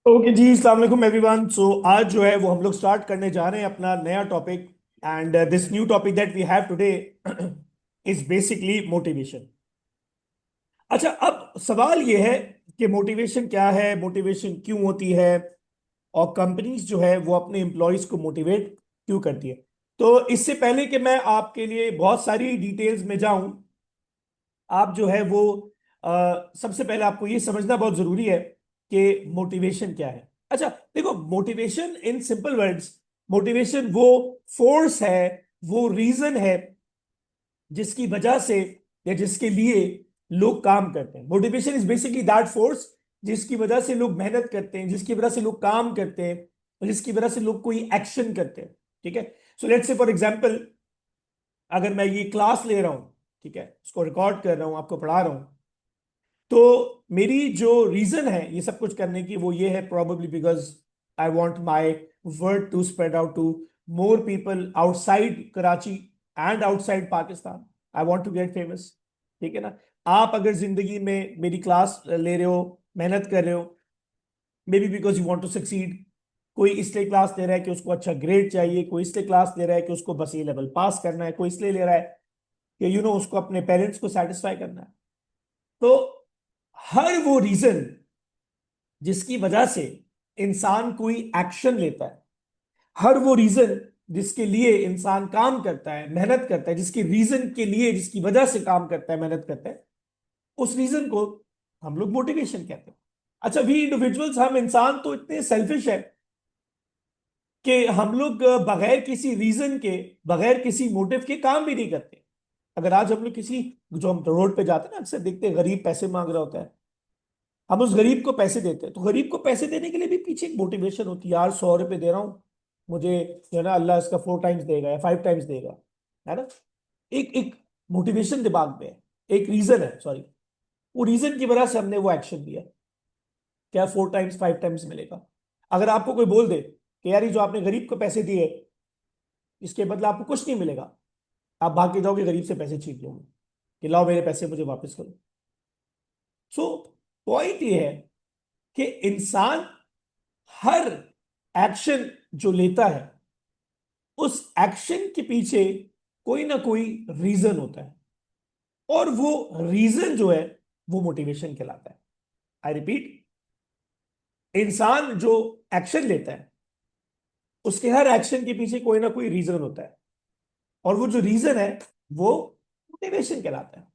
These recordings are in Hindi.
ओके जी, अस्सलाम वालेकुम एवरीवन। सो आज जो है वो हम लोग स्टार्ट करने जा रहे हैं अपना नया topic. And this new topic that we have today is basically motivation. अच्छा, अब सवाल ये है कि मोटिवेशन क्या है, मोटिवेशन क्यों होती है, और कंपनीज जो है वो अपने एम्प्लॉयज को मोटिवेट क्यों करती है। तो इससे पहले कि मैं आपके लिए बहुत सारी डिटेल्स में जाऊं, आप जो है वो सबसे पहले आपको ये समझना बहुत जरूरी है कि मोटिवेशन क्या है। अच्छा, देखो, motivation in simple words, motivation वो फोर्स है, वो रीजन है जिसकी वजह से या जिसके लिए लोग काम करते हैं। Motivation is basically that force जिसकी वजह से लोग मेहनत करते हैं, जिसकी वजह से लोग काम करते हैं, और जिसकी वजह से लोग कोई एक्शन करते हैं। ठीक है। So let's say for example, अगर मैं ये क्लास ले रहा हूं, ठीक है, उसको रिकॉर्ड कर रहा हूं, आपको पढ़ा रहा हूं, तो मेरी जो रीजन है ये सब कुछ करने की वो ये है, probably because I want my word to spread out to more people outside Karachi and outside Pakistan. I want to get famous. ठीक है ना। आप अगर जिंदगी में मेरी क्लास ले रहे हो, मेहनत कर रहे हो, maybe because you want to succeed. कोई इसलिए क्लास ले रहा है कि उसको अच्छा ग्रेड चाहिए, कोई इसलिए क्लास ले रहा है कि उसको बस ये लेवल पास करना है, कोई इसलिए ले रहा है कि उसको अपने पेरेंट्स को सेटिस्फाई करना है। तो हर वो रीजन जिसकी वजह से इंसान कोई एक्शन लेता है, हर वो रीजन जिसके लिए इंसान काम करता है, मेहनत करता है, जिसके रीजन के लिए, जिसकी वजह से काम करता है, मेहनत करता है, उस रीजन को हम लोग मोटिवेशन कहते हैं। अच्छा, वी इंडिविजुअल्स, हम इंसान तो इतने सेल्फिश है कि हम लोग बगैर किसी रीजन के, बगैर किसी मोटिव के काम भी नहीं करते। अगर आज हम लोग किसी, जो हम रोड पे जाते हैं ना, अक्सर देखते हैं गरीब पैसे मांग रहा होता है, हम उस गरीब को पैसे देते हैं, तो गरीब को पैसे देने के लिए भी पीछे एक मोटिवेशन होती है। यार 100 रुपए दे रहा हूं, मुझे जो है ना अल्लाह इसका 4 टाइम्स देगा या 5 टाइम्स देगा, है ना। एक एक मोटिवेशन दिमाग में है, एक रीजन है, सॉरी, वो रीजन की वजह से हमने वो एक्शन लिया। क्या 4 टाइम्स 5 टाइम्स मिलेगा? अगर आपको कोई बोल दे कि यार ये जो आपने गरीब को पैसे दिए, इसके बदले आपको कुछ नहीं मिलेगा, आप भाग के जाओगे, गरीब से पैसे छीन लोगे कि लाओ मेरे पैसे मुझे वापस करो। सो पॉइंट ये है कि इंसान हर एक्शन जो लेता है, उस एक्शन के पीछे कोई ना कोई रीजन होता है, और वो रीजन जो है वो मोटिवेशन कहलाता है। आई रिपीट, इंसान जो एक्शन लेता है, उसके हर एक्शन के पीछे कोई ना कोई रीजन होता है, और वो जो रीजन है वो मोटिवेशन कहलाता है।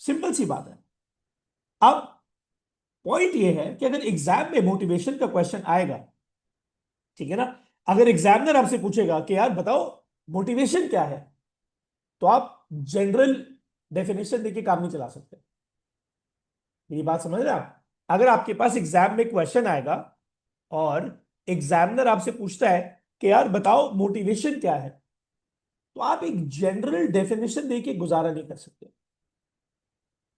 सिंपल सी बात है। अब पॉइंट ये है कि अगर एग्जाम में मोटिवेशन का क्वेश्चन आएगा, ठीक है ना, अगर एग्जामिनर आपसे पूछेगा कि यार बताओ मोटिवेशन क्या है, तो आप जनरल डेफिनेशन देके काम नहीं चला सकते। मेरी बात समझ रहे हैं आप? अगर आपके पास एग्जाम में क्वेश्चन आएगा और एग्जामिनर आपसे पूछता है कि यार बताओ मोटिवेशन क्या है, तो आप एक जनरल डेफिनेशन देके गुजारा नहीं कर सकते।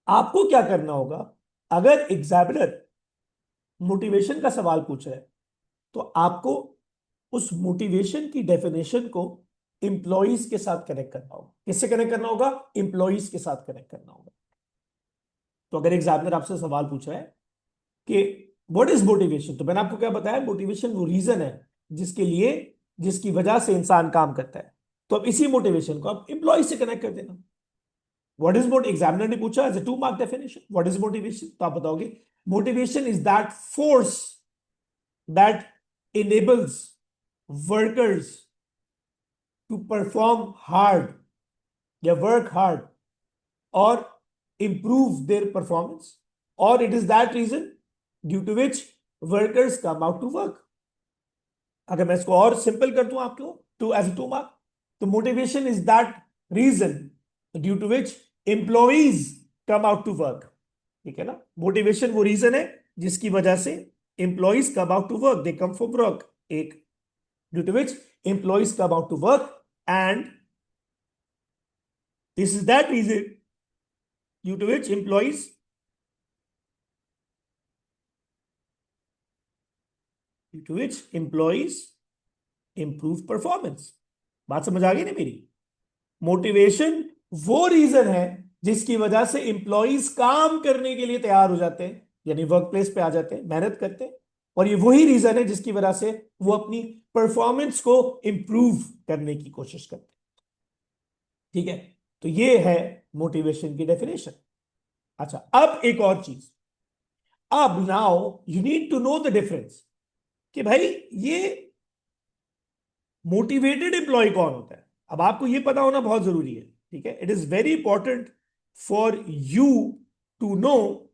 आपको क्या करना होगा? अगर एग्जामिनर मोटिवेशन का सवाल पूछ रहा है, तो आपको उस मोटिवेशन की डेफिनेशन को इंप्लॉइज के साथ कनेक्ट करना होगा। किससे कनेक्ट करना होगा? इंप्लॉइज के साथ कनेक्ट करना होगा। तो अगर एग्जामिनर आपसे सवाल पूछ रहा है कि व्हाट इज मोटिवेशन, तो मैंने आपको क्या बताया, मोटिवेशन वो रीजन है जिसके लिए, जिसकी वजह से इंसान काम करता है। तो अब इसी मोटिवेशन को आप इंप्लॉइज से कनेक्ट कर देना। व्हाट इज मोट, एग्जामिनर ने पूछा as a 2 mark definition, what is motivation, तो आप बताओगे motivation is that force that enables workers to perform hard या work hard or improve their performance, or it is that reason due to which workers come out to work. अगर मैं इसको और सिंपल कर दूं आपको, टू एज 2 मार्क, तो motivation is that reason due to which employees come out to work. ठीक है ना। मोटिवेशन वो रीजन है जिसकी वजह से employees come out to work, they come for work. एक, due to which employees come out to work, and this is that reason due to which employees improve performance। बात समझ आ गई ना मेरी? मोटिवेशन वो रीजन है जिसकी वजह से इंप्लॉइज काम करने के लिए तैयार हो जाते हैं, यानी वर्क प्लेस पे आ जाते हैं, मेहनत करते हैं, और ये वही रीजन है जिसकी वजह से वो अपनी परफॉर्मेंस को इंप्रूव करने की कोशिश करते हैं। ठीक है, तो ये है मोटिवेशन की डेफिनेशन। अच्छा, अब एक और चीज, अब now you need to know the difference कि भाई ये मोटिवेटेड एम्प्लॉय कौन होता है। अब आपको ये पता होना बहुत जरूरी है। ठीक है, it is very important for you to know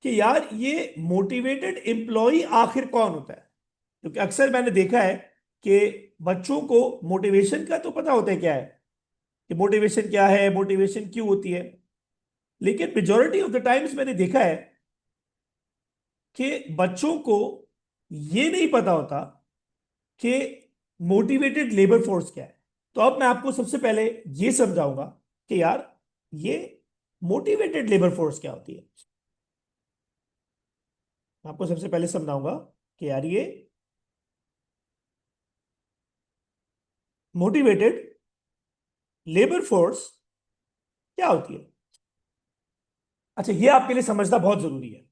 कि यार ये मोटिवेटेड एम्प्लॉय आखिर कौन होता है। क्योंकि अक्सर मैंने देखा है कि बच्चों को मोटिवेशन का तो पता होता है क्या है, कि मोटिवेशन क्या है, मोटिवेशन क्यों होती है, लेकिन मेजॉरिटी ऑफ द टाइम्स मैंने देखा है कि बच्चों को ये नहीं पता होता कि मोटिवेटेड लेबर फोर्स क्या है। तो अब मैं आपको सबसे पहले ये समझाऊंगा कि यार ये मोटिवेटेड लेबर फोर्स क्या होती है। मैं आपको सबसे पहले समझाऊंगा कि यार ये मोटिवेटेड लेबर फोर्स क्या होती है। अच्छा, ये आपके लिए समझना बहुत जरूरी है।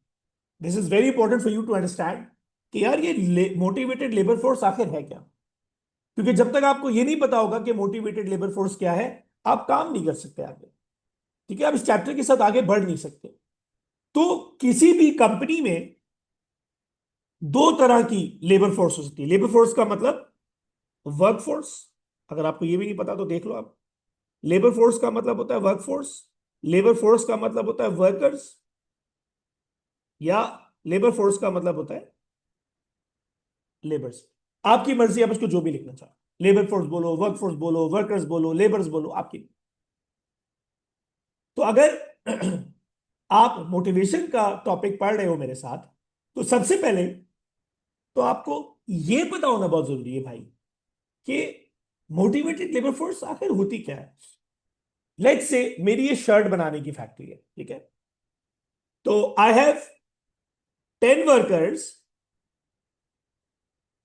This is very important for you to understand कि यार ये मोटिवेटेड लेबर फोर्स आखिर है क्या। क्योंकि जब तक आपको ये नहीं पता होगा कि मोटिवेटेड लेबर फोर्स क्या है, आप काम नहीं कर सकते आगे। ठीक है, आप इस चैप्टर के साथ आगे बढ़ नहीं सकते। तो किसी भी कंपनी में दो तरह की लेबर फोर्स हो सकती है। लेबर फोर्स का मतलब वर्क फोर्स, अगर आपको ये भी नहीं पता तो देख लो आप। लेबर फोर्स का मतलब होता है वर्क फोर्स, लेबर फोर्स का मतलब होता है वर्कर्स, या लेबर फोर्स का मतलब होता है लेबर्स। आपकी मर्जी, आप इसको जो भी लिखना चाहो, लेबर फोर्स बोलो, वर्क फोर्स बोलो, वर्कर्स बोलो, लेबर्स बोलो, आपकी। तो अगर आप मोटिवेशन का टॉपिक पढ़ रहे हो मेरे साथ, तो सबसे पहले तो आपको यह पता होना बहुत जरूरी है भाई कि मोटिवेटेड लेबर फोर्स आखिर होती क्या है। लेट्स से मेरी ये शर्ट बनाने की फैक्ट्री है, ठीक है। तो I have 10 workers,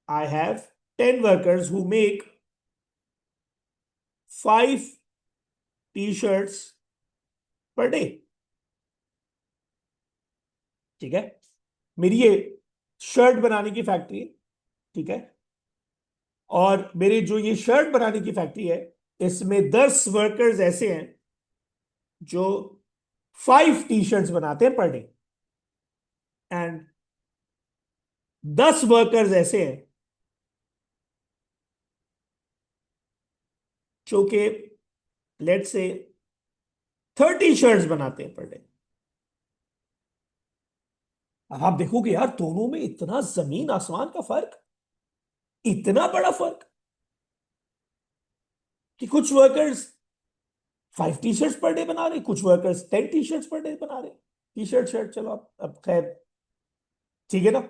I have 10 workers who make 5 T shirts per day. ठीक है, मेरी ये शर्ट बनाने की फैक्ट्री है। ठीक है, और मेरे जो ये शर्ट बनाने की फैक्ट्री है, इसमें 10 वर्कर्स ऐसे हैं जो 5 टी शर्ट्स बनाते हैं पर डे, एंड 10 वर्कर्स ऐसे हैं जो कि लेट से 30 शर्ट्स बनाते हैं पर डे। अब आप देखोगे यार दोनों में इतना जमीन आसमान का फर्क, इतना बड़ा फर्क कि कुछ workers 5 T shirts per day बना रहे, कुछ workers 10 T shirts per day बना रहे। टी शर्ट शर्ट चलो अब खैर, ठीक है ना।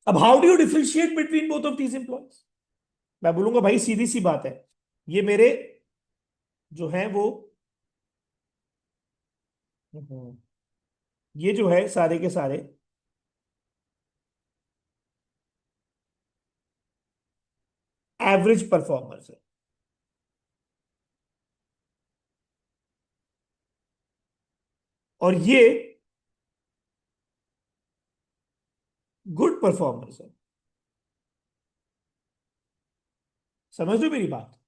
अब how do you differentiate between both of these employees. मैं बोलूंगा भाई सीधी सी बात है, ये मेरे जो है वो, ये जो है सारे के सारे एवरेज परफॉर्मर्स है, और ये गुड परफॉर्मर्स है। समझ लो मेरी बात,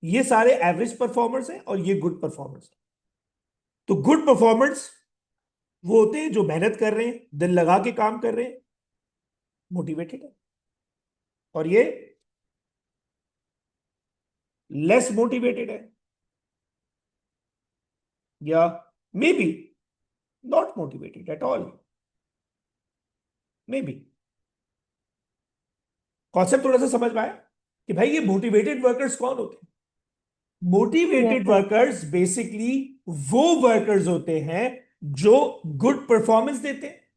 ये सारे एवरेज परफॉर्मर्स हैं और ये गुड परफॉर्मर्स हैं। तो गुड परफॉर्मर्स वो होते हैं जो मेहनत कर रहे हैं, दिल लगा के काम कर रहे हैं, मोटिवेटेड है। और ये लेस मोटिवेटेड है, या may be not motivated at all, may be. Concept थोड़ा सा समझ में आया कि भाई ये मोटिवेटेड वर्कर्स कौन होते हैं। Yes motivated sir. Workers basically वो वर्कर्स होते हैं जो गुड परफॉर्मेंस देते हैं,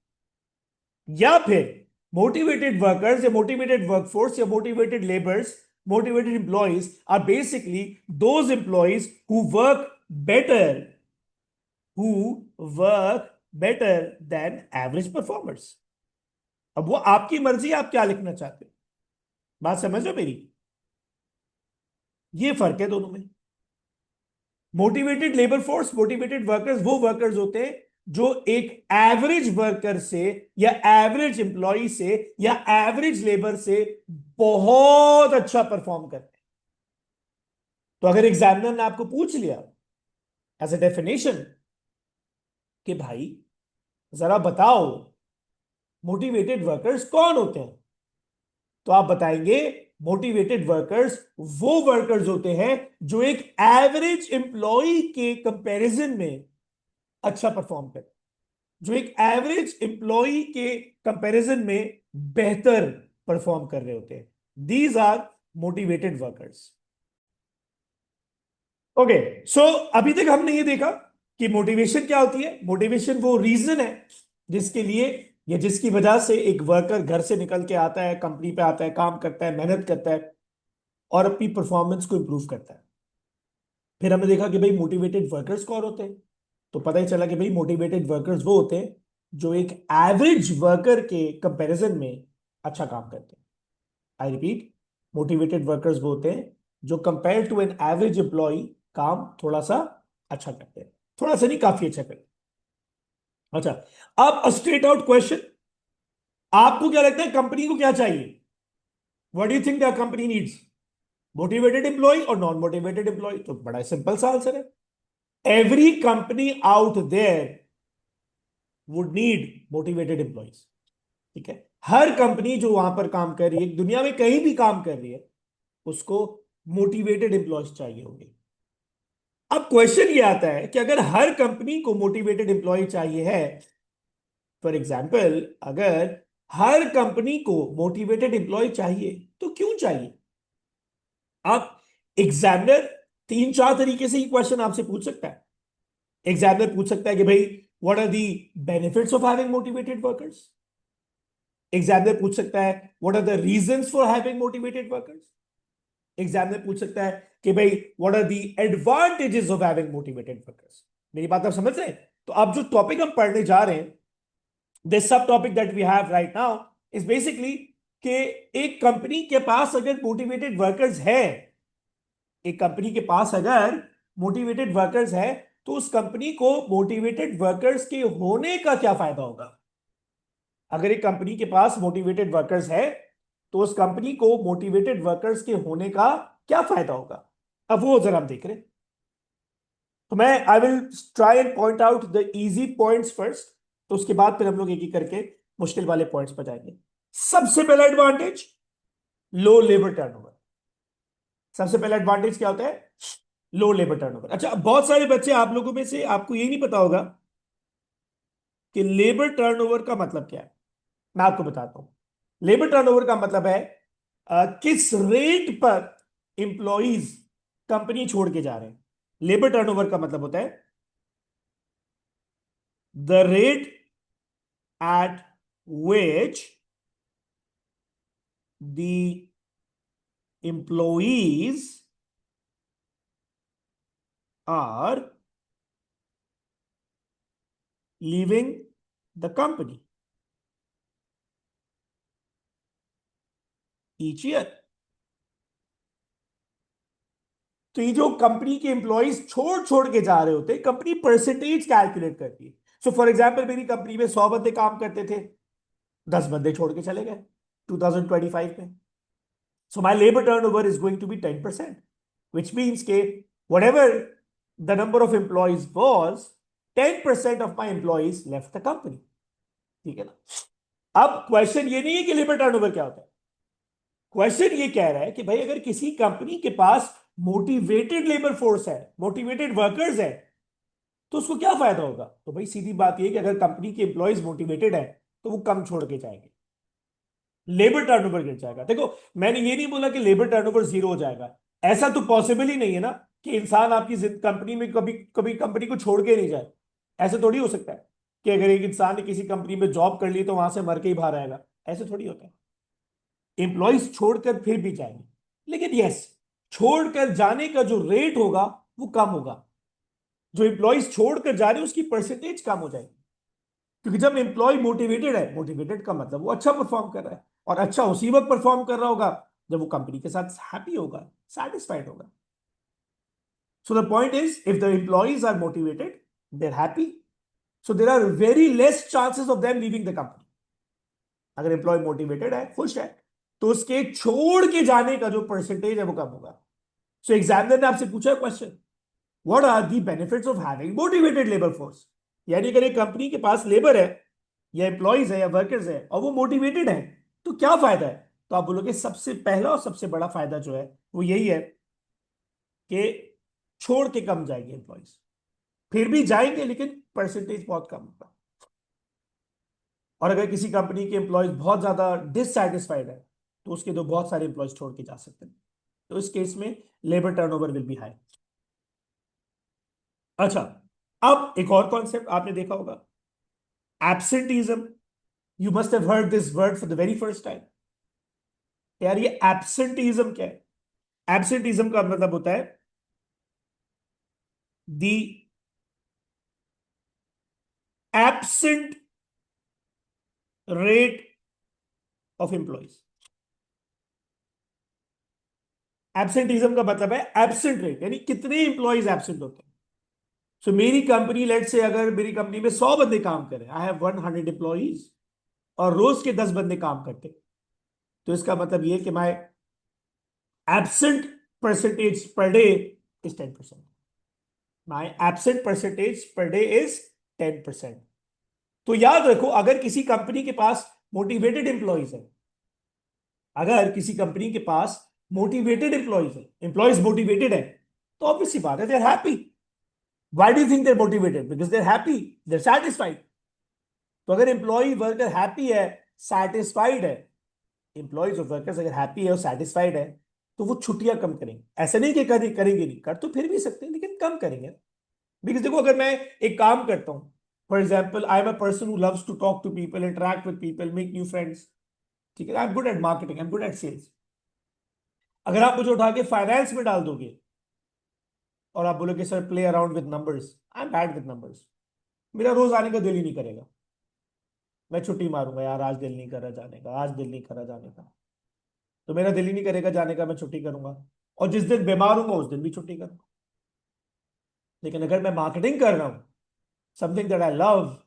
या फिर मोटिवेटेड वर्कर्स या मोटिवेटेड वर्कफोर्स या motivated labours, motivated employees are basically those employees who work better than average performers. अब वो आपकी मर्जी है, आप क्या लिखना चाहते हैं। बात समझ लो मेरी, ये फर्क है दोनों में। Motivated labour force, motivated workers वो वर्कर्स होते हैं जो एक एवरेज वर्कर से या एवरेज एम्प्लॉय से या एवरेज लेबर से बहुत अच्छा परफॉर्म करते हैं। तो अगर एग्जामिनर ने आपको पूछ लिया एज ए डेफिनेशन कि भाई जरा बताओ मोटिवेटेड वर्कर्स कौन होते हैं, तो आप बताएंगे मोटिवेटेड वर्कर्स वो वर्कर्स होते हैं जो एक एवरेज एम्प्लॉय के कंपैरिजन में अच्छा परफॉर्म करते हैं, जो एक एवरेज एम्प्लॉय के कंपैरिजन में बेहतर परफॉर्म कर रहे होते हैं। These are motivated workers. Okay, so अभी तक हमने ये देखा कि मोटिवेशन क्या होती है। मोटिवेशन वो रीजन है जिसके लिए या जिसकी वजह से एक वर्कर घर से निकल के आता है, कंपनी पे आता है, काम करता है, मेहनत करता है और अपनी परफॉर्मेंस को इंप्रूव करता है। फिर हमने देखा कि भाई मोटिवेटेड वर्कर्स कौन होते हैं, तो पता ही चला कि भाई मोटिवेटेड वर्कर्स वो होते हैं जो एक एवरेज वर्कर के कंपैरिजन में अच्छा काम करते हैं। आई रिपीट, मोटिवेटेड वर्कर्स वो होते हैं जो compare to an average employee काम थोड़ा सा अच्छा करते हैं, थोड़ा सा नहीं, काफी अच्छा करते हैं। अच्छा, अब स्ट्रेट आउट क्वेश्चन, आपको क्या लगता है कंपनी को क्या चाहिए? What do you think the company needs? Motivated employee और नॉन मोटिवेटेड एम्प्लॉय? तो बड़ा सिंपल सा आंसर है, every company out there would need motivated employees. ठीक है, हर कंपनी जो वहां पर काम कर रही है, दुनिया में कहीं भी काम कर रही है, उसको मोटिवेटेड एम्प्लॉयज चाहिए होंगे। अब क्वेश्चन ये आता है कि अगर हर कंपनी को मोटिवेटेड एम्प्लॉय चाहिए है, फॉर एग्जाम्पल अगर हर कंपनी को मोटिवेटेड एम्प्लॉय चाहिए तो क्यों चाहिए? आप एग्जामिनर तीन चार तरीके से ही क्वेश्चन आपसे पूछ सकता है। एग्जामिनर पूछ सकता है कि भाई what are the benefits of having motivated workers. Examiner पूछ सकता है what are the reasons for having motivated workers. Examiner पूछ सकता है कि भाई what are the advantages of having motivated workers. मेरी बात आप समझ रहे हैं? तो अब जो टॉपिक हम पढ़ने जा रहे हैं, this subtopic that we have right now is basically कि एक कंपनी के पास अगर मोटिवेटेड वर्कर्स है, एक कंपनी के पास अगर मोटिवेटेड वर्कर्स है, तो उस कंपनी को मोटिवेटेड वर्कर्स के होने का क्या फायदा होगा? अगर एक कंपनी के पास मोटिवेटेड वर्कर्स है, तो उस कंपनी को मोटिवेटेड वर्कर्स के होने का क्या फायदा होगा? अब वो जरा हम देख रहे हैं। तो मैं I will try and point out the easy points first, तो उसके बाद फिर हम लोग एक एक करके मुश्किल वाले पॉइंट्स पर जाएंगे। सबसे पहला एडवांटेज, लो लेबर टर्नओवर। सबसे पहला एडवांटेज क्या होता है? लो लेबर टर्नओवर। अच्छा, बहुत सारे बच्चे आप लोगों में से आपको ये नहीं पता होगा कि लेबर टर्नओवर का मतलब क्या है। मैं आपको बताता हूं। लेबर टर्नओवर का मतलब है किस रेट पर इंप्लॉइज कंपनी छोड़ के जा रहे हैं। लेबर टर्नओवर का मतलब होता है the rate at which the employees are leaving the company each year। तो ये जो कंपनी के एम्प्लॉइज छोड़ छोड़ के जा रहे होते हैं, कंपनी परसेंटेज कैलकुलेट करती है। सो फॉर एग्जांपल मेरी कंपनी में 100 बंदे काम करते थे, 10 बंदे छोड़ के चले गए 2025 में। So my labour turnover is going to be 10%, which means के whatever the number of employees was, 10% of my employees left the company। ठीक है ना? अब क्वेश्चन ये नहीं है कि लेबर टर्नओवर क्या होता है, क्वेश्चन ये कह रहा है कि भाई अगर किसी कंपनी के पास मोटिवेटेड लेबर फोर्स है, मोटिवेटेड वर्कर्स है, तो उसको क्या फायदा होगा? तो भाई सीधी बात यह कि अगर कंपनी के एम्प्लॉयज मोटिवेटेड है तो वो कम छोड़ के जाएंगे, लेबर टर्नओवर गिर जाएगा। देखो, मैंने ये नहीं बोला कि लेबर टर्नओवर जीरो हो जाएगा, ऐसा तो पॉसिबल ही नहीं है ना कि इंसान आपकी कंपनी में कभी कभी कंपनी को छोड़ के नहीं जाए। ऐसे थोड़ी हो सकता है कि अगर एक इंसान ने किसी कंपनी में जॉब कर ली तो वहां से मर के ही बाहर आएगा। ऐसे थोड़ी होता है, एम्प्लॉयज छोड़कर फिर भी जाएंगे, लेकिन यस, छोड़कर जाने का जो रेट होगा वो कम होगा। जो एम्प्लॉयज छोड़कर जा रहे हैं उसकी परसेंटेज कम हो जाएगी, क्योंकि जब एम्प्लॉय मोटिवेटेड है, मोटिवेटेड का मतलब वो अच्छा परफॉर्म कर रहा है, और अच्छा उसी वक्त परफॉर्म कर रहा होगा जब वो कंपनी के साथ हैप्पी होगा, सेटिस्फाइड होगा। So the point is, if the employees are motivated, they are happy, so there are very less chances of them leaving the company. अगर एम्प्लॉय मोटिवेटेड है, खुश है, तो उसके छोड़ के जाने का जो परसेंटेज है वो कम होगा। सो एग्जामिनर ने आपसे पूछा question, what are the benefits of having motivated labour force? यानी अगर एक कंपनी के पास लेबर है या एम्प्लॉयज है या वर्कर्स है और वो मोटिवेटेड है, तो क्या फायदा है? तो आप बोलोगे सबसे पहला और सबसे बड़ा फायदा जो है वो यही है कि छोड़ के कम जाएंगे एम्प्लॉयज। फिर भी जाएंगे लेकिन परसेंटेज बहुत कम होगा। और अगर किसी कंपनी के एम्प्लॉयज बहुत ज्यादा डिससेटिस्फाइड है, तो उसके तो बहुत सारे एम्प्लॉयज छोड़ के जा सकते हैं। तो इस केस में labour turnover will be high. अच्छा, अब एक और कॉन्सेप्ट आपने देखा होगा, absenteeism. You must have heard this word for the very first time. यार ये एब्सेंटीज्म क्या है? एब्सेंटीज्म का मतलब होता है दी एब्सेंट रेट ऑफ एम्प्लॉयज। एब्सेंटीज्म का मतलब है एब्सेंट रेट, यानी कितने एम्प्लॉयज एब्सेंट होते हैं। सो मेरी कंपनी, लेट से अगर मेरी कंपनी में 100 बंदे काम करें, आई हैव 100 एम्प्लॉयज, और रोज के 10 बंदे काम करते, तो इसका मतलब ये कि my absent percentage per day is 10%। My absent percentage per day is 10%। तो याद रखो, अगर किसी कंपनी के पास मोटिवेटेड एम्प्लॉयज है, अगर किसी कंपनी के पास मोटिवेटेड एम्प्लॉयज है, एम्प्लॉयज मोटिवेटेड है, तो ऑब्वियसली बात है, they are happy. Why do you think they are motivated? Because they are happy, they are satisfied. तो अगर एम्प्लॉय वर्कर हैप्पी है, सेटिस्फाइड है, एम्प्लॉयज और वर्कर्स अगर हैप्पी है और सेटिस्फाइड है, तो वो छुट्टियां कम करेंगे। ऐसा नहीं कि करेंगे नहीं, कर तो फिर भी सकते हैं लेकिन कम करेंगे। बिकॉज देखो, अगर मैं एक काम करता हूं, for example I am a person who loves to talk to people, interact with people, make new friends, ठीक है, I am good at marketing, I am good at sales. अगर आप मुझे उठा के फाइनेंस में डाल दोगे और आप बोलोगे sir play around with numbers, I am bad with numbers, मेरा रोज आने का दिल ही नहीं करेगा। मैं छुट्टी मारूंगा, यार आज दिल नहीं कर रहा जाने का, आज दिल नहीं कर रहा जाने का। तो मेरा दिल ही नहीं करेगा जाने का, मैं छुट्टी करूंगा। और जिस दिन बीमार हूंगा उस दिन भी छुट्टी करूंगा। लेकिन अगर मैं मार्केटिंग कर रहा हूं, something that I love,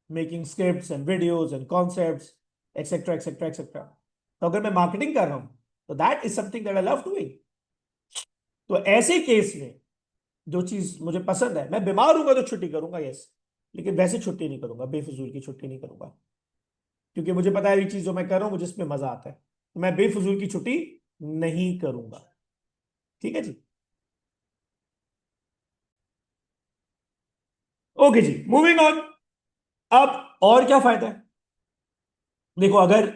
making scripts and videos and concepts, etcetera etcetera etcetera, तो अगर मैं मार्केटिंग कर रहा हूं, तो that is something that I love doing. तो ऐसे केस में जो चीज मुझे पसंद है, मैं बीमार हूंगा तो छुट्टी करूंगा, यस, लेकिन वैसे छुट्टी नहीं करूंगा, बेफिजूल की छुट्टी नहीं करूंगा। क्योंकि मुझे पता है ये चीज जो मैं कर रहा हूं मुझे इसमें मजा आता है, तो मैं बेफिजूल की छुट्टी नहीं करूंगा। ठीक है जी। Okay ji, moving on. अब और क्या फायदा है? देखो, अगर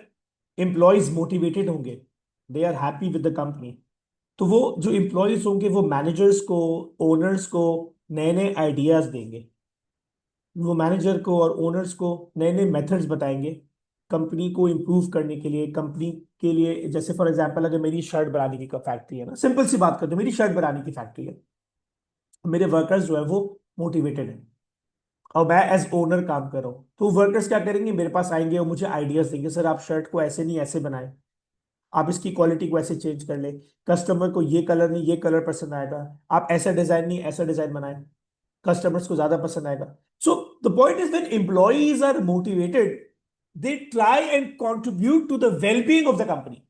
एम्प्लॉयज मोटिवेटेड होंगे, they are happy with the company, तो वो जो एम्प्लॉयज होंगे वो मैनेजर्स को, ओनर्स को नए नए आइडियाज देंगे। वो मैनेजर को और ओनर्स को नए नए मेथड्स बताएंगे कंपनी को इम्प्रूव करने के लिए, कंपनी के लिए। जैसे फॉर एग्जांपल, अगर मेरी शर्ट बनाने की फैक्ट्री है ना, सिंपल सी बात करते हैं, मेरी शर्ट बनाने की फैक्ट्री है, मेरे वर्कर्स जो है वो मोटिवेटेड है, और मैं एज ओनर काम कर रहा हूँ, तो वर्कर्स क्या करेंगे, मेरे पास आएंगे और मुझे आइडियाज देंगे, सर आप शर्ट को ऐसे नहीं ऐसे बनाएं, आप इसकी क्वालिटी को ऐसे चेंज कर ले, कस्टमर को ये कलर नहीं ये कलर पसंद आएगा, आप ऐसा डिजाइन नहीं ऐसा डिजाइन बनाएं, कस्टमर्स को ज्यादा पसंद आएगा। So the point is when employees are motivated, they try and contribute to the wellbeing of the company.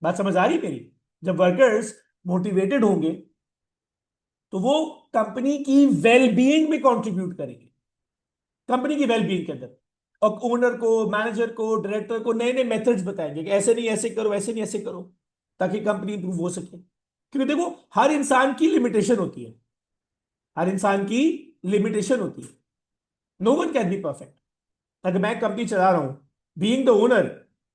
बात समझ आ रही मेरी? जब वर्कर्स मोटिवेटेड होंगे, तो वो कंपनी की वेलबींग में कंट्रीब्यूट करेंगे, कंपनी की वेलबींग के अंदर। और ओनर को, मैनेजर को, डायरेक्टर को नए नए मेथड्स बताएंगे कि ऐसे नहीं ऐसे करो, ऐसे नहीं ऐसे करो, ताकि कंपनी इंप्रूव हो सके। क्योंकि देखो, हर इंसान की लिमिटेशन होती है, हर इंसान की लिमिटेशन होती है। No one can be perfect. अगर मैं कंपनी चला रहा हूं, being the owner,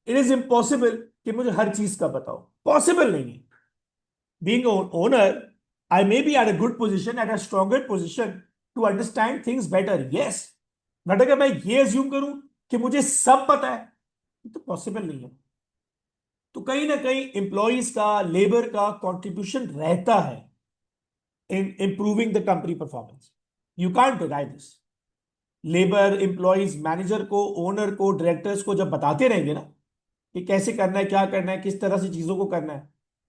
it is impossible कि मुझे हर चीज का पता हो, पॉसिबल नहीं है। Being owner, I may be at a good position, at a stronger position to understand things better, yes. But अगर मैं ये अज्यूम करूं कि मुझे सब पता है, तो पॉसिबल नहीं है। तो कहीं ना कहीं एम्प्लॉयज का, लेबर का कंट्रीब्यूशन रहता है इन improving the company performance. You can't deny this. Labour, employees, manager को, ओनर को, डायरेक्टर्स को जब बताते रहेंगे ना कि कैसे करना है, क्या करना है, किस तरह से चीजों को करना है,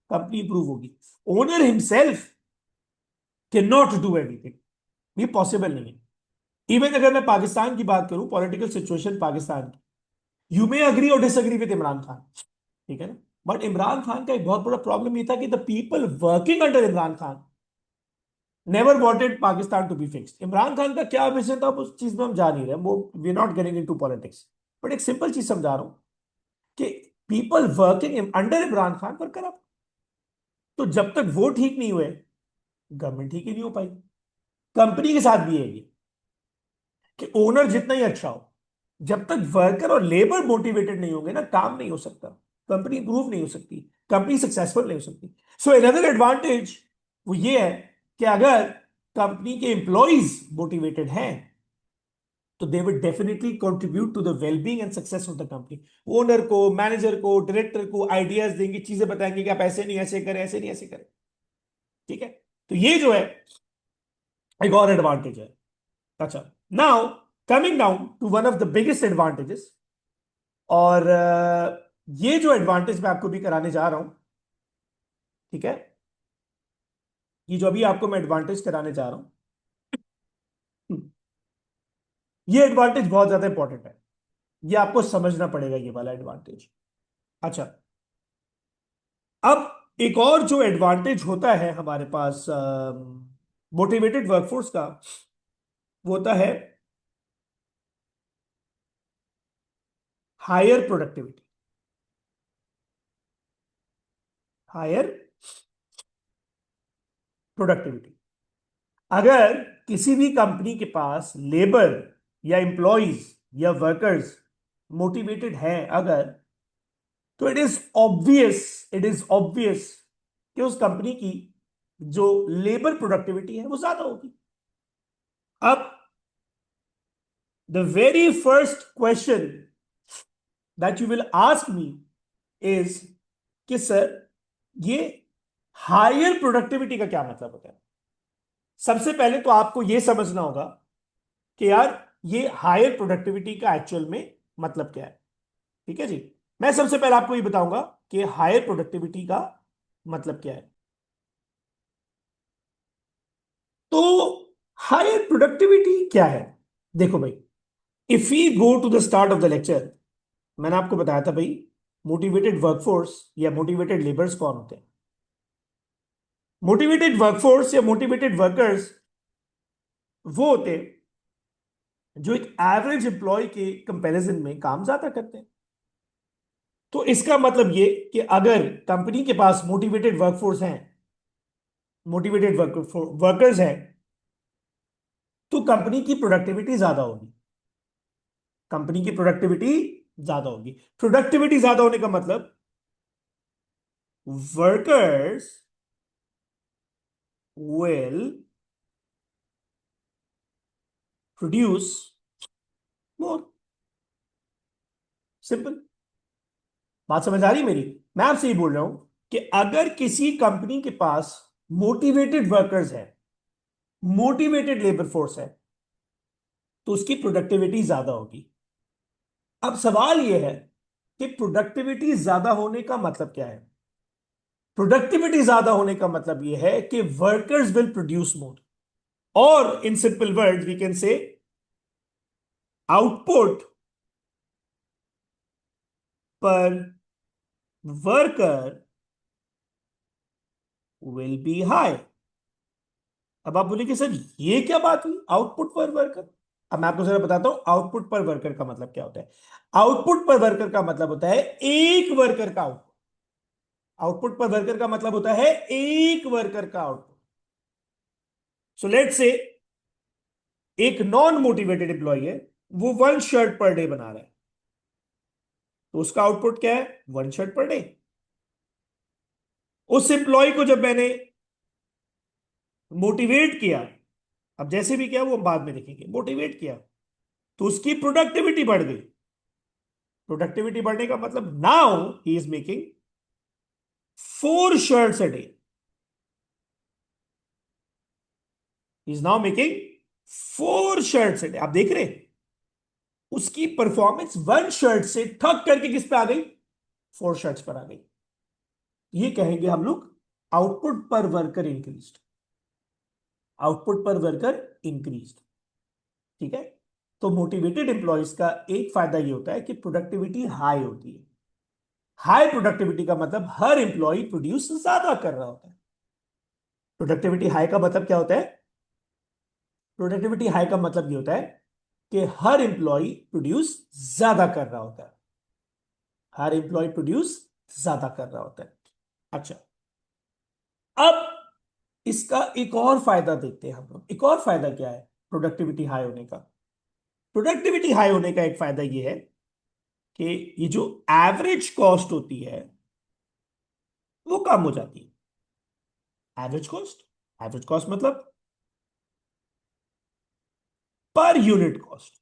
कंपनी इंप्रूव होगी। Owner himself can not do everything, ये पॉसिबल नहीं है। इवन अगर मैं पाकिस्तान की बात करूं, पॉलिटिकल सिचुएशन पाकिस्तान की, यू मे अग्री और डिसएग्री विद इमरान खान, ठीक है ना, बट इमरान खान का एक बहुत बड़ा प्रॉब्लम ये था कि the people working under Imran Khan never wanted Pakistan to be fixed. Imran Khan का क्या विजन था उस चीज में हम जा नहीं रहे, वो we not getting into politics, but एक सिंपल चीज समझा रहा हूं कि people working under Imran Khan पर करप्ट। तो जब तक वो ठीक नहीं हुए, गवर्नमेंट ठीक ही नहीं हो पाई। कंपनी के साथ भी है ये कि ओनर जितना ही अच्छा हो, जब तक वर्कर और लेबर मोटिवेटेड नहीं होंगे ना, काम नहीं हो सकता, कंपनी इंप्रूव नहीं हो सकती, कंपनी सक्सेसफुल नहीं हो सकती। सो अनदर एडवांटेज वो ये है कि अगर कंपनी के एम्प्लॉइज मोटिवेटेड हैं तो they will definitely contribute to the wellbeing and success of the company. Owner को, मैनेजर को, डायरेक्टर को आइडियाज देंगे, चीजें बताएंगे कि आप ऐसे नहीं ऐसे करें, ऐसे नहीं ऐसे करें, ठीक है। तो ये जो है एक और एडवांटेज है। अच्छा, now coming down to one of the biggest advantages, और ये जो एडवांटेज मैं आपको भी कराने जा रहा हूं, ठीक है, ये जो अभी आपको मैं एडवांटेज कराने जा रहा हूं, ये एडवांटेज बहुत ज्यादा इंपॉर्टेंट है, ये आपको समझना पड़ेगा ये वाला एडवांटेज। अच्छा, अब एक और जो एडवांटेज होता है हमारे पास मोटिवेटेड वर्कफोर्स का, वो होता है हायर प्रोडक्टिविटी। हायर प्रोडक्टिविटी, अगर किसी भी कंपनी के पास लेबर या एम्प्लॉइज या वर्कर्स मोटिवेटेड हैं अगर, तो इट इज ऑब्वियस कि उस कंपनी की जो लेबर प्रोडक्टिविटी है वो ज्यादा होगी। अब the very first question that you will ask me is कि सर, ये हायर प्रोडक्टिविटी का क्या मतलब होता है। सबसे पहले तो आपको यह समझना होगा कि यार ये हायर प्रोडक्टिविटी का एक्चुअल में मतलब क्या है, ठीक है जी। मैं सबसे पहले आपको ये बताऊंगा कि हायर प्रोडक्टिविटी का मतलब क्या है। तो हायर प्रोडक्टिविटी क्या है, देखो भाई, if we go to the start of the lecture, मैंने आपको बताया था भाई, मोटिवेटेड वर्कफोर्स या मोटिवेटेड लेबर्स कौन होते हैं। मोटिवेटेड वर्कफोर्स या मोटिवेटेड वर्कर्स वो होते हैं जो एक एवरेज एम्प्लॉय के कंपैरिजन में काम ज्यादा करते हैं। तो इसका मतलब ये कि अगर कंपनी के पास मोटिवेटेड वर्कफोर्स हैं, मोटिवेटेड वर्कर्स हैं, तो कंपनी की प्रोडक्टिविटी ज्यादा होगी। कंपनी की प्रोडक्टिविटी ज्यादा होगी। प्रोडक्टिविटी ज्यादा होने का मतलब workers will produce more. Simple बात समझ आ रही है मेरी। मैं आपसे ये बोल रहा हूं कि अगर किसी कंपनी के पास मोटिवेटेड वर्कर्स है, मोटिवेटेड लेबर फोर्स है, तो उसकी प्रोडक्टिविटी ज्यादा होगी। अब सवाल यह है कि प्रोडक्टिविटी ज्यादा होने का मतलब क्या है। प्रोडक्टिविटी ज्यादा होने का मतलब यह है कि वर्कर्स विल प्रोड्यूस मोर, और in simple words we can say output per worker will be high. अब आप बोलेंगे सर ये क्या बात हुई, आउटपुट पर वर्कर। अब मैं आपको जरा बताता हूं आउटपुट पर वर्कर का मतलब क्या होता है। आउटपुट पर वर्कर का मतलब होता है एक वर्कर का आउटपुट। आउटपुट पर वर्कर का मतलब होता है एक वर्कर का आउटपुट। सो लेट्स से एक नॉन मोटिवेटेड एम्प्लॉय है, वो 1 शर्ट पर डे बना रहा है, तो उसका आउटपुट क्या है, 1 शर्ट पर डे। उस एम्प्लॉय को जब मैंने मोटिवेट किया, अब जैसे भी किया वो हम बाद में देखेंगे, मोटिवेट किया तो उसकी प्रोडक्टिविटी बढ़ गई। प्रोडक्टिविटी बढ़ने का मतलब now he is making 4 shirts a day. Is now making 4 shirts a day. आप देख रहे हैं उसकी परफॉर्मेंस 1 शर्ट से थक करके किस पे आ गई, 4 शर्ट्स पर आ गई। ये कहेंगे हम लोग output per worker increase. Output per worker increase, ठीक है। तो मोटिवेटेड एम्प्लॉयज का एक फायदा ये होता है कि प्रोडक्टिविटी हाई होती है। हाई प्रोडक्टिविटी का मतलब हर एम्प्लॉय प्रोड्यूस ज्यादा कर रहा होता है। प्रोडक्टिविटी हाई का मतलब क्या होता है? प्रोडक्टिविटी हाई का मतलब ये होता है कि हर एम्प्लॉय प्रोड्यूस ज्यादा कर रहा होता है। हर एम्प्लॉय प्रोड्यूस ज्यादा कर रहा होता है। अच्छा, अब इसका एक और फायदा देखते हैं हम लोग। एक और फायदा क्या है प्रोडक्टिविटी हाई होने का? प्रोडक्टिविटी हाई होने का एक फायदा ये है कि ये जो एवरेज कॉस्ट होती है वो कम हो जाती है। एवरेज कॉस्ट मतलब पर यूनिट कॉस्ट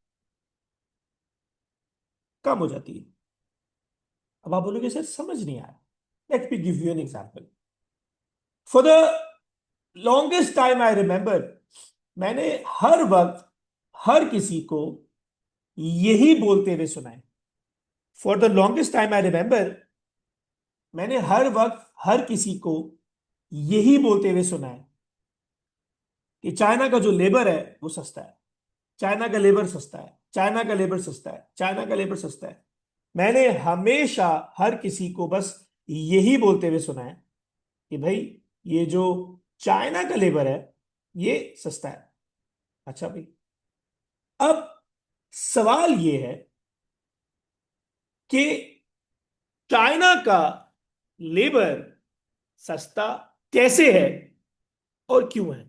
कम हो जाती है। अब आप बोलोगे सर समझ नहीं आया। Let me give you an example. For the longest time I remember, मैंने हर वक्त हर किसी को यही बोलते हुए सुना है। For the longest time I remember, मैंने हर वक्त हर किसी को यही बोलते हुए सुना है कि चाइना का जो लेबर है वो सस्ता है। चाइना का लेबर सस्ता है, चाइना का लेबर सस्ता है, चाइना का लेबर सस्ता है। मैंने हमेशा हर किसी को बस यही बोलते हुए सुना है कि भाई ये जो चाइना का लेबर है ये सस्ता है। अच्छा भाई, अब सवाल ये है कि चाइना का लेबर सस्ता कैसे है और क्यों है?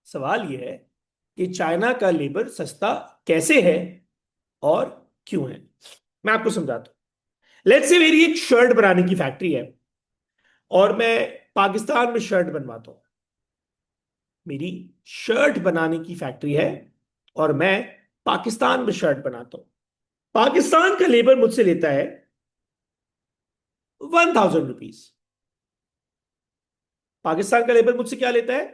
सवाल यह है कि चाइना का लेबर सस्ता कैसे है और क्यों है। मैं आपको समझाता हूं। लेट्स से मेरी एक शर्ट बनाने की फैक्ट्री है और मैं पाकिस्तान में शर्ट बनवाता हूं। मेरी शर्ट बनाने की फैक्ट्री है और मैं पाकिस्तान में शर्ट बनाता हूं। पाकिस्तान का लेबर मुझसे लेता है 1000 रुपीज। पाकिस्तान का लेबर मुझसे क्या लेता है?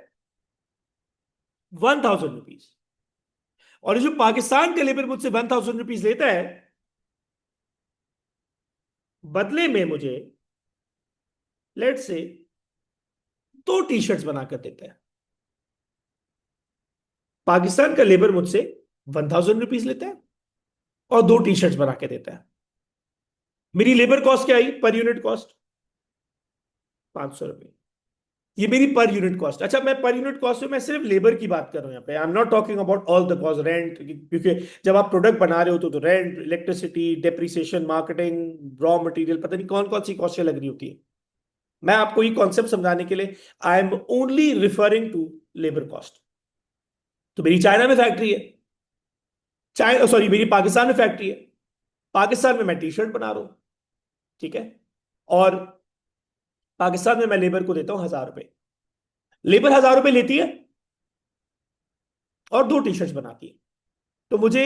1000 रुपीज। और ये जो पाकिस्तान का लेबर मुझसे 1000 रुपीज लेता है, बदले में मुझे लेट से 2 टी शर्ट्स बनाकर देता है। पाकिस्तान का लेबर मुझसे 1000 रुपीज लेता है और 2 टी शर्ट्स बना के देता है। मेरी लेबर कॉस्ट क्या आई पर यूनिट कॉस्ट? 500 रुपये। ये मेरी पर यूनिट कॉस्ट। अच्छा, मैं पर यूनिट कॉस्ट में मैं सिर्फ लेबर की बात कर रहा हूं यहाँ पे। I am not talking about all the cost, rent, क्योंकि जब आप प्रोडक्ट बना रहे हो तो rent, electricity, depreciation, marketing, raw material, पता नहीं कौन कौन सी कॉस्टें लग रही होती है। मैं आपको ये कॉन्सेप्ट समझाने के लिए I am only referring to labour cost. तो मेरी चाइना में फैक्ट्री है, चाइना सॉरी मेरी पाकिस्तान में फैक्ट्री है। पाकिस्तान में मैं टी शर्ट बना रहा हूं, ठीक है। और पाकिस्तान में मैं लेबर को देता हूं 1000 रुपए। लेबर 1000 रुपए लेती है और 2 टी शर्ट बनाती है। तो मुझे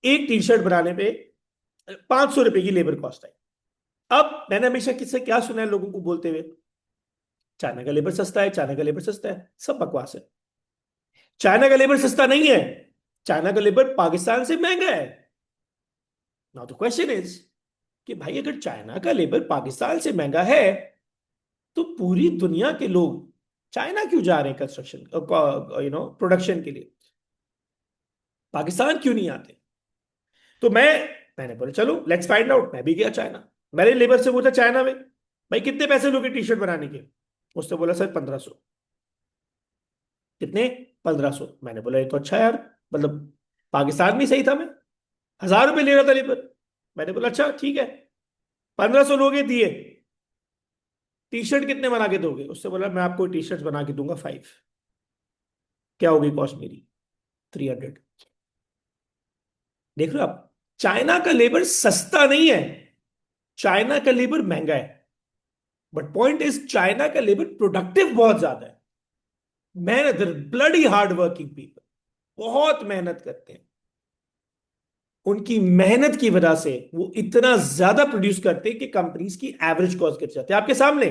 एक टी शर्ट बनाने पे 500 रुपए की लेबर कॉस्ट है। अब मैंने हमेशा किससे क्या सुना है लोगों को बोलते हुए? चाइना का लेबर सस्ता है, चाइना का लेबर सस्ता है। सब बकवास है। चाइना का लेबर सस्ता नहीं है। चाइना का लेबर पाकिस्तान से महंगा है। नाउ द क्वेश्चन इज कि भाई अगर चाइना का लेबर पाकिस्तान से महंगा है तो पूरी दुनिया के लोग चाइना क्यों जा रहे हैं कंस्ट्रक्शन प्रोडक्शन के लिए? पाकिस्तान क्यों नहीं आते? तो मैंने बोला चलो लेट्स फाइंड आउट। मैं भी गया चाइना। मैंने लेबर से पूछा चाइना में, भाई कितने पैसे लोगे टी शर्ट बनाने के? उसने बोला सर 1500। कितने? 1500। मैंने बोला ये तो अच्छा है यार, मतलब पाकिस्तान में सही था। मैं 1000 रुपये ले रहा था लेबर। मैंने बोला अच्छा ठीक है, 1500 लोगे दिए। टी शर्ट कितने बना के दोगे? उससे बोला मैं आपको टी शर्ट बना के दूंगा 5। क्या होगी कॉस्ट मेरी? 300। देख रहे हो आप, चाइना का लेबर सस्ता नहीं है, चाइना का लेबर महंगा है। बट पॉइंट इज चाइना का लेबर प्रोडक्टिव बहुत ज्यादा है। मेहनत, ब्लडी हार्ड वर्किंग पीपल, बहुत मेहनत करते हैं। उनकी मेहनत की वजह से वो इतना ज्यादा प्रोड्यूस करते हैं कि कंपनीज की एवरेज कॉस्ट गिर जाती है। आपके सामने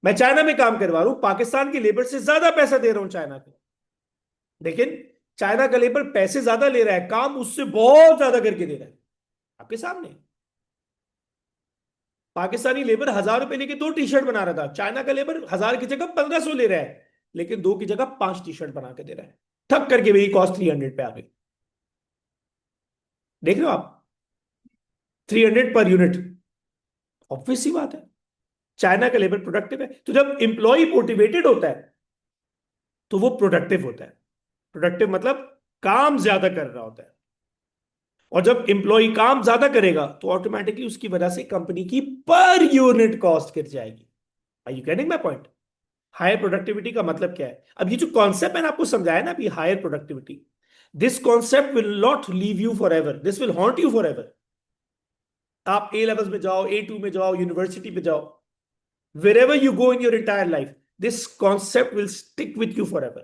मैं चाइना में काम करवा रहा हूं, पाकिस्तान की लेबर से ज्यादा पैसा दे रहा हूं चाइना को, लेकिन चाइना का लेबर पैसे ज्यादा ले रहा है, काम उससे बहुत ज्यादा करके दे रहा है। आपके सामने पाकिस्तानी लेबर 1000 रुपए लेके 2 टी शर्ट बना रहा था। चाइना का लेबर 1000 की जगह 1500 ले रहा है, लेकिन 2 की जगह 5 टी शर्ट बना के दे रहा है। ठक करके मेरी कॉस्ट 300 पे आ गई। देख रहे हो आप, 300 पर यूनिट। ऑब्वियस सी बात है, चाइना का लेबर प्रोडक्टिव है, तो जब इंप्लॉय मोटिवेटेड होता है तो वो प्रोडक्टिव होता है। प्रोडक्टिव मतलब काम ज्यादा कर रहा होता है। और जब इंप्लॉय काम ज्यादा करेगा तो ऑटोमेटिकली उसकी वजह से कंपनी की पर यूनिट कॉस्ट गिर जाएगी। Are you getting my point? Higher productivity का मतलब क्या है? अब ये जो कॉन्सेप्ट मैंने आपको समझाया ना अभी, higher productivity, this concept will not leave you for ever, this will haunt you for ever. आप ए लेवल्स में जाओ, A2 में जाओ, यूनिवर्सिटी पे जाओ, wherever you go in your entire life, this concept will stick with you forever,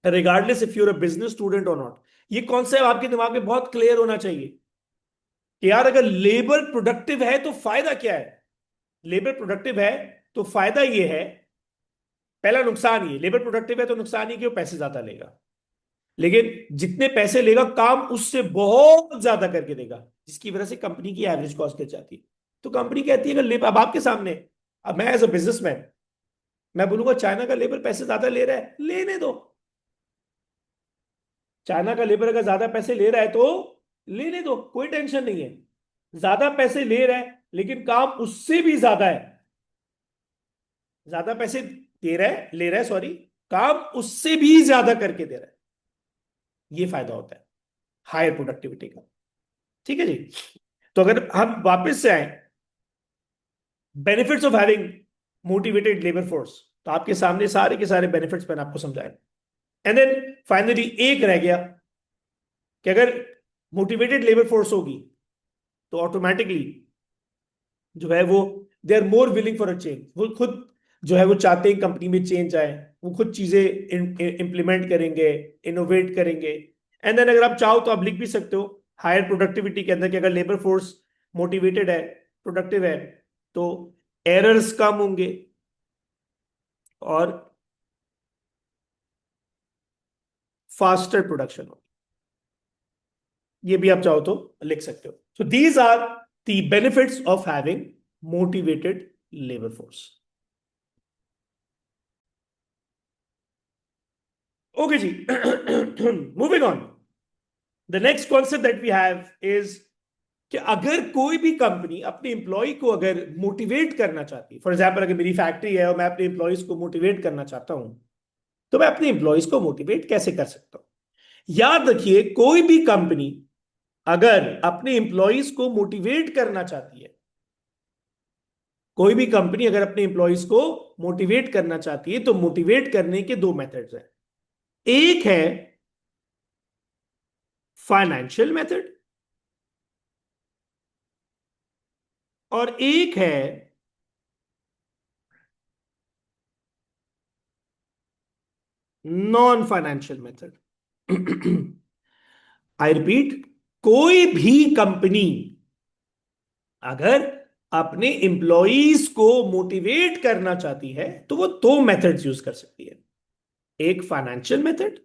regardless if you're a business student or not. ये कॉन्सेप्ट आपके दिमाग में बहुत क्लियर होना चाहिए कि यार अगर लेबर प्रोडक्टिव है तो फायदा क्या है। लेबर प्रोडक्टिव है तो फायदा ये है, पहला नुकसान ये, लेबर प्रोडक्टिव है तो नुकसान ये कि वो पैसे ज्यादा लेगा, लेकिन जितने पैसे लेगा काम उससे बहुत ज्यादा करके देगा, जिसकी वजह से कंपनी की एवरेज कॉस्ट गिर जाती है। तो कंपनी कहती है अगर लेबर, अब आपके सामने, अब मैं एज अ बिजनेसमैन मैं बोलूंगा चाइना का लेबर पैसे ज्यादा ले रहा है, लेने दो। चाइना का लेबर अगर ज्यादा पैसे ले रहा है तो लेने दो, कोई टेंशन नहीं है। ज्यादा पैसे ले रहा है लेकिन काम उससे भी ज्यादा है, ज्यादा पैसे दे रहा है, ले रहा है सॉरी, काम उससे भी ज्यादा करके दे रहा है। ये फायदा होता है हायर प्रोडक्टिविटी का। ठीक है जी। तो अगर हम वापस से आए, benefits of having motivated labour force, तो आपके सामने सारे के सारे बेनिफिट्स मैंने आपको समझाए। एंड देन फाइनली एक रह गया कि अगर मोटिवेटेड लेबर फोर्स होगी तो ऑटोमेटिकली जो है वो, they are more willing for a change, वो खुद जो है वो चाहते हैं कंपनी में चेंज आए, वो खुद चीजें इंप्लीमेंट करेंगे, इनोवेट करेंगे। एंड देन अगर आप चाहो तो आप लिख भी सकते हो हायर प्रोडक्टिविटी के अंदर कि अगर लेबर फोर्स मोटिवेटेड है, प्रोडक्टिव है, तो एरर्स कम होंगे और फास्टर प्रोडक्शन होगी। ये भी आप चाहो तो लिख सकते हो। So these are the benefits of having motivated labour force. Okay ji. Moving on, the next concept that we have is कि अगर कोई भी कंपनी अपने एम्प्लॉय को अगर मोटिवेट करना चाहती है, फॉर एग्जाम्पल अगर मेरी फैक्ट्री है और मैं अपने एम्प्लॉयज को मोटिवेट करना चाहता हूं, तो मैं अपने एम्प्लॉयज को मोटिवेट कैसे कर सकता हूं? याद रखिए, कोई भी कंपनी अगर अपने एम्प्लॉयज को मोटिवेट करना चाहती है, कोई भी कंपनी अगर अपने एम्प्लॉयज को मोटिवेट करना चाहती है, तो मोटिवेट करने के दो मेथड्स हैं। एक है फाइनेंशियल मेथड और एक है non financial method. I repeat, कोई भी कंपनी अगर अपने एम्प्लॉयज को मोटिवेट करना चाहती है तो वो दो मेथड्स यूज कर सकती है, एक फाइनेंशियल मेथड,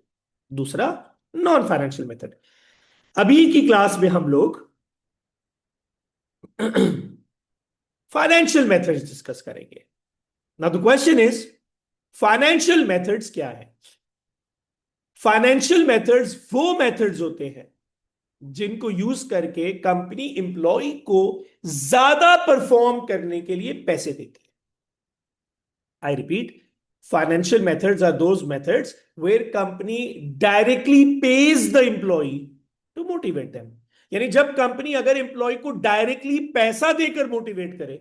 दूसरा नॉन फाइनेंशियल मेथड। अभी की क्लास में हम लोग फाइनेंशियल मेथड्स डिस्कस करेंगे। Now the question is, financial methods क्या है? फाइनेंशियल मेथड्स वो मेथड्स होते हैं जिनको यूज करके कंपनी इंप्लॉय को ज्यादा परफॉर्म करने के लिए पैसे देती है। I repeat, financial methods are those methods where company directly pays the employee to motivate them. यानी जब कंपनी अगर एम्प्लॉय को डायरेक्टली पैसा देकर मोटिवेट करे,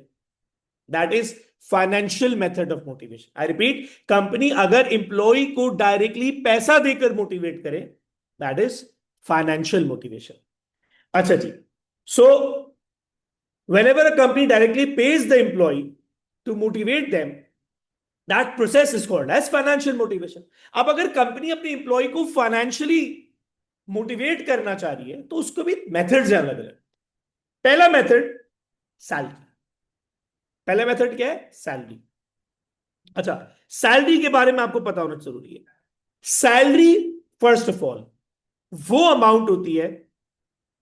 that is financial method of motivation. I repeat, company अगर एम्प्लॉय को डायरेक्टली पैसा देकर मोटिवेट करे, दैट इज फाइनेंशियल मोटिवेशन। अच्छा जी। सो whenever a company directly pays the employee to motivate them, that process is called as financial motivation. अब अगर कंपनी अपने एम्प्लॉय को फाइनेंशियली मोटिवेट करना चाह रही है तो उसको भी मेथड्स हैं अलग अलग। पहला मेथड सैलरी। पहला मेथड क्या है? सैलरी। अच्छा, सैलरी के बारे में आपको पता होना जरूरी है। सैलरी फर्स्ट ऑफ ऑल वो अमाउंट होती है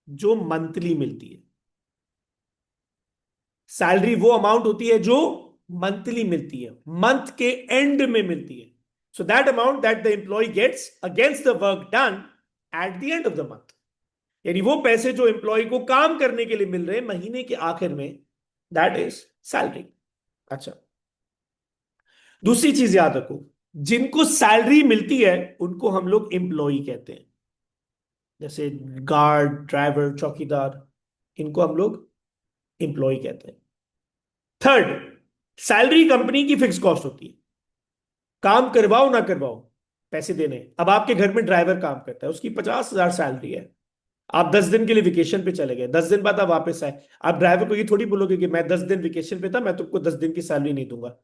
जो मंथली मिलती है। सैलरी वो अमाउंट होती है जो मंथली मिलती है, मंथ के एंड में मिलती है। So that amount that the employee gets against the work done at the end of the month. यानी वो पैसे जो एम्प्लॉय को काम करने के लिए मिल रहे हैं महीने के आखिर में, दैट इज सैलरी। अच्छा, दूसरी चीज याद रखो, जिनको सैलरी मिलती है उनको हम लोग एम्प्लॉय कहते हैं, जैसे गार्ड, ड्राइवर, चौकीदार, इनको हम लोग एम्प्लॉय कहते हैं। थर्ड, सैलरी कंपनी की फिक्स कॉस्ट होती है, काम करवाओ ना करवाओ पैसे देने। अब आपके घर में ड्राइवर काम करता है, उसकी 50,000 सैलरी है, आप 10 दिन के लिए वेकेशन पे चले गए, 10 दिन बाद आप वापस आए, आप ड्राइवर को ये थोड़ी बोलोगे कि मैं 10 दिन वेकेशन पे था, मैं तुमको 10 दिन की सैलरी नहीं दूंगा।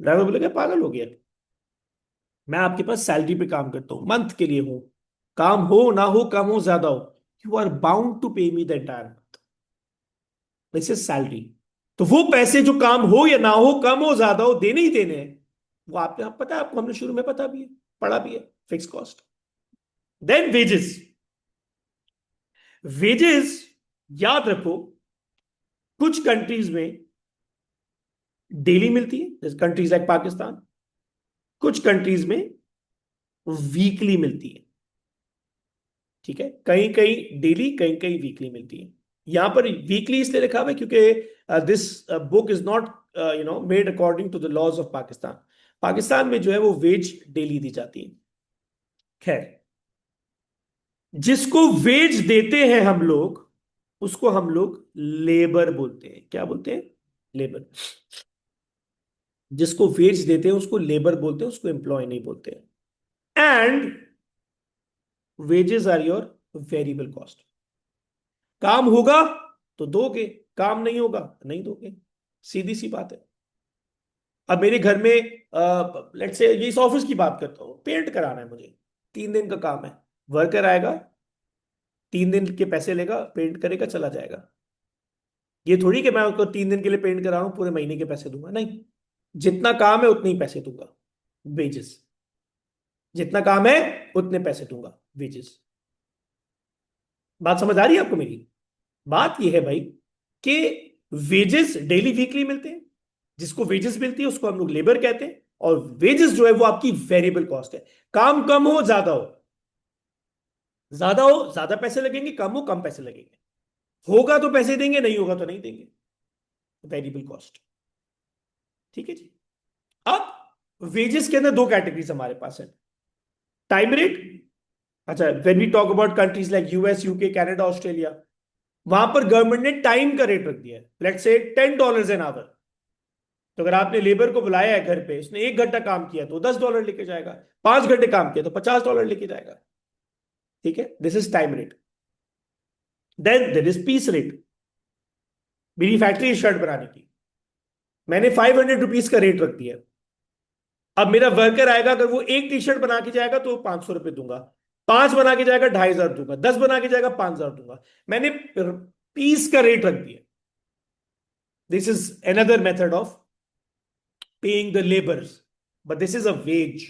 ड्राइवर बोलेगा पागल हो गया, मैं आपके पास सैलरी पे काम करता हूं, मंथ के लिए हूं, काम हो ना हो, कम हो ज्यादा हो, यू आर बाउंड टू पे me the entire month, this is salary. तो वो पैसे जो काम हो या ना हो, कम हो ज्यादा हो, देने ही देने हैं, वो आपको पता है, आपको हमने शुरू में पता भी है, पढ़ा भी है, fixed cost. Then wages. Wages याद रखो, कुछ कंट्रीज में डेली मिलती है, कंट्रीज लाइक पाकिस्तान, कुछ कंट्रीज में वीकली मिलती है। ठीक है, कहीं कहीं डेली, कहीं कहीं वीकली मिलती है। यहां पर वीकली इसलिए लिखा हुआ है क्योंकि this book is not made according to the laws of Pakistan. Pakistan में जो है वो वेज डेली दी जाती है। खैर, जिसको वेज देते हैं हम लोग, उसको हम लोग लेबर बोलते हैं। क्या बोलते हैं? लेबर। जिसको वेज देते हैं उसको लेबर बोलते हैं, उसको एम्प्लॉय नहीं बोलते हैं। And wages are your variable cost. काम होगा तो दोगे, काम नहीं होगा नहीं दोगे, सीधी सी बात है। अब मेरे घर में लेट्स से ये इस ऑफिस की बात करता हूं, पेंट कराना है मुझे, 3 दिन का काम है, वर्कर आएगा, 3 दिन के पैसे लेगा, पेंट करेगा, चला जाएगा। ये थोड़ी कि मैं उसको 3 दिन के लिए पेंट करा रहा हूं, पूरे महीने के पैसे दूंगा, नहीं। जितना काम है उतने ही पैसे दूंगा, वेजेस। जितना काम है उतने पैसे दूंगा, वेजेस। बात समझ आ रही है आपको मेरी? बात यह है भाई कि वेजेस डेली वीकली मिलते हैं, जिसको वेजेस मिलती है उसको हम लोग लेबर कहते हैं, और वेजेस जो है वो आपकी वेरिएबल कॉस्ट है। काम कम हो ज्यादा हो, ज्यादा हो ज्यादा पैसे लगेंगे, कम हो कम पैसे लगेंगे, होगा तो पैसे देंगे, नहीं होगा तो नहीं देंगे, वेरिएबल कॉस्ट। ठीक है जी। अब वेजेस के अंदर दो कैटेगरीज हमारे पास है, टाइम रेट। अच्छा, when we talk about countries like US, UK, Canada, Australia, वहां पर गवर्नमेंट ने टाइम का रेट रख दिया है, लेट्स से $10 एन आवर। तो अगर आपने लेबर को बुलाया है घर पे, उसने 1 घंटा काम किया तो $10 लेके जाएगा, 5 घंटे काम किया तो $50 लेके जाएगा। ठीक है, this is time rate. Then there is piece rate. मेरी फैक्ट्री शर्ट बनाने की, मैंने ₹500 का रेट रख दिया। अब मेरा वर्कर आएगा, अगर वो एक टी शर्ट बना के जाएगा तो ₹500 दूंगा, 5 बना के जाएगा 2,500 दूंगा, 10 बना के जाएगा 5,000 दूंगा। मैंने पीस का रेट रख दिया। This is another method of paying the labours, but this is a wage,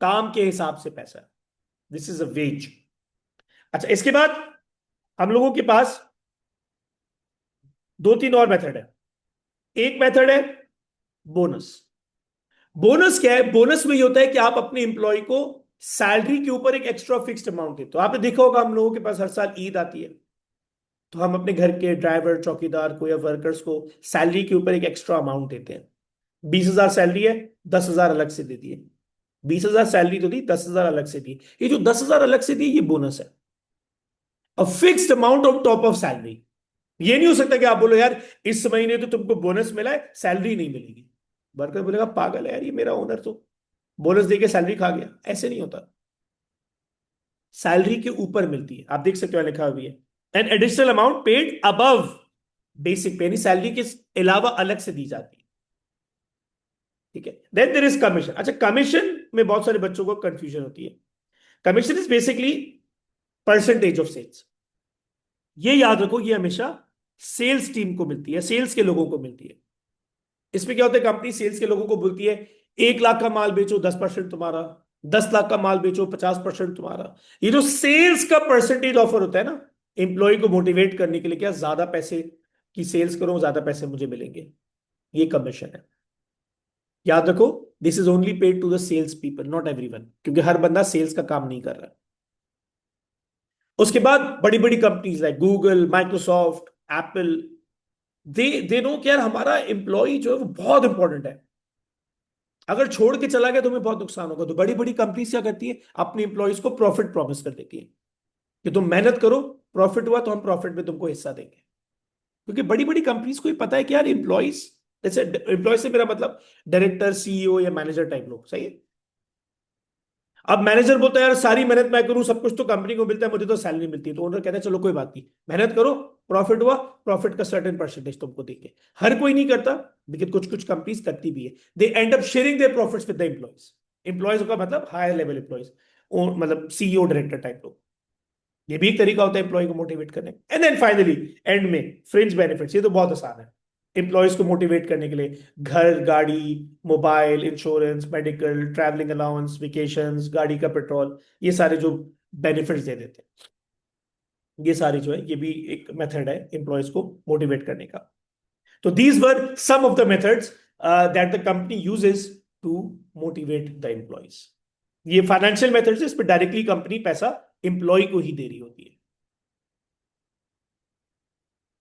काम के हिसाब से पैसा, दिस इज अ वेज। अच्छा, इसके बाद हम लोगों के पास 2-3 और मेथड है। एक मेथड है बोनस। बोनस क्या है? बोनस में ये होता है कि आप अपने एम्प्लॉय को सैलरी के ऊपर एक एक्स्ट्रा फिक्स्ड अमाउंट देते हो। आपने देखा होगा, हम लोगों के पास हर साल ईद आती है, तो हम अपने घर के ड्राइवर, चौकीदार को या वर्कर्स को सैलरी के ऊपर एक एक्स्ट्रा अमाउंट देते हैं। 20,000 सैलरी है, 10,000 अलग से दे दिए। 20,000 सैलरी तो दी, 10,000 अलग से दी। ये जो 10,000 अलग से दी, ये बोनस है, a fixed amount of top of salary. ये नहीं हो सकता कि आप बोलो यार इस महीने तो तुमको बोनस मिला है, सैलरी नहीं मिलेगी। वर्कर बोलेगा पागल है यार, ये मेरा ओनर तो बोनस देके सैलरी खा गया। ऐसे नहीं होता, सैलरी के ऊपर मिलती है। आप देख सकते हो लिखा हुआ है, an additional amount paid above basic पे, यानी सैलरी के अलावा अलग से दी जाती है। ठीक है, देन देयर इज कमीशन। अच्छा, कमीशन में बहुत सारे बच्चों को कंफ्यूजन होती है। Commission is basically percentage of sales. ये याद रखो, ये हमेशा सेल्स टीम को मिलती है, सेल्स के लोगों को मिलती है। इसमें क्या होता है, कंपनी सेल्स के लोगों को बोलती है 1 लाख का माल बेचो 10% तुम्हारा, 10 लाख का माल बेचो 50% तुम्हारा। ये जो सेल्स का परसेंटेज ऑफर होता है ना, एम्प्लॉय को मोटिवेट करने के लिए, क्या ज्यादा पैसे की सेल्स करो, ज्यादा पैसे मुझे मिलेंगे, ये कमीशन है। याद रखो, this is only paid to the sales people, not everyone, क्योंकि हर बंदा सेल्स का काम नहीं कर रहा है। उसके बाद बड़ी बड़ी companies like Google, Microsoft, Apple, they know कि यार हमारा एम्प्लॉय जो है वो बहुत इंपॉर्टेंट है, अगर छोड़ के चला गया तो हमें बहुत नुकसान होगा। तो बड़ी बड़ी कंपनीज क्या करती है, अपने एम्प्लॉयज को प्रॉफिट प्रॉमिस कर देती है कि तुम मेहनत करो, प्रॉफिट हुआ तो हम प्रॉफिट में तुमको हिस्सा देंगे। क्योंकि बड़ी बड़ी कंपनीज को ही पता है कि यार एम्प्लॉयज, जैसे एम्प्लॉय से मेरा मतलब डायरेक्टर, सीईओ या मैनेजर टाइप लोग, सही है। अब मैनेजर बोलता है यार सारी मेहनत मैं करूं, सब कुछ तो कंपनी को मिलता है, मुझे तो सैलरी मिलती है। तो ओनर कहता है चलो कोई बात नहीं, मेहनत करो, प्रॉफिट हुआ, प्रॉफिट का सर्टेन परसेंटेज तुमको देंगे। हर कोई नहीं करता, लेकिन कुछ कुछ कंपनीज करती भी है। They end up sharing their profits with the employees. Employees का मतलब हायर लेवल एम्प्लॉयज, मतलब सीईओ डायरेक्टर टाइप लोग। ये भी एक तरीका होता है एम्प्लॉय को मोटिवेट करने का। एंड देन फाइनली एंड में फ्रिंज बेनिफिट्स, ये तो बहुत आसान है एम्प्लॉयज को मोटिवेट करने के लिए। घर, गाड़ी, mobile, insurance, medical, travelling allowance, vacations, गाड़ी का पेट्रोल, ये सारे जो बेनिफिट्स दे देते हैं, ये सारी जो है ये भी एक मेथड है एम्प्लॉयज को मोटिवेट करने का। तो these were some of the methods that the company uses to motivate the employees. ये फाइनेंशियल मेथड्स है, इस पर डायरेक्टली कंपनी पैसा एम्प्लॉय को ही दे रही होती है।